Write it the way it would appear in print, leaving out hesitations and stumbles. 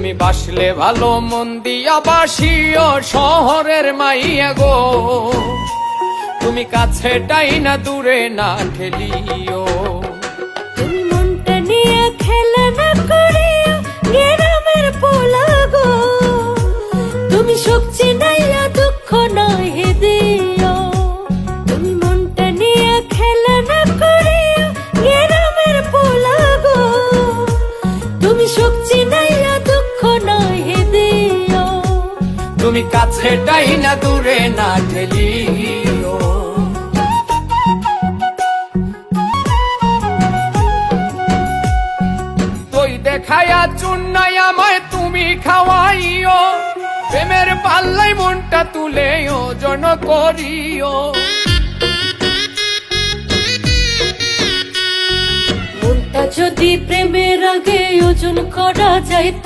তুমি বাসলে ভালো মন দিয়া বাসিও শহরের মাইয়া গো, তুমি কাছেটাই না দূরে না ঠেলিও। তুমি মনটা নিয়ে খেলা না করিও গ্রামের পোলা গো, তুমি সুখ চিনাইয়া দুঃখ নহে দিও। তুমি মনটা নিয়ে খেলা না করিও গ্রামের পোলা গো, তুমি সুখ চিনাইয়া দুঃখ নহে দিও। তুমি কাছেটাই না দূরে না ঠেলিও। তুই দেখায়া চুন্নাই আমায় তুমি খাওয়াইও, প্রেমের পাল্লাই মনটা তুলে ওজন করিও। মনটা যদি প্রেমের আগে ওজন করা যাইত,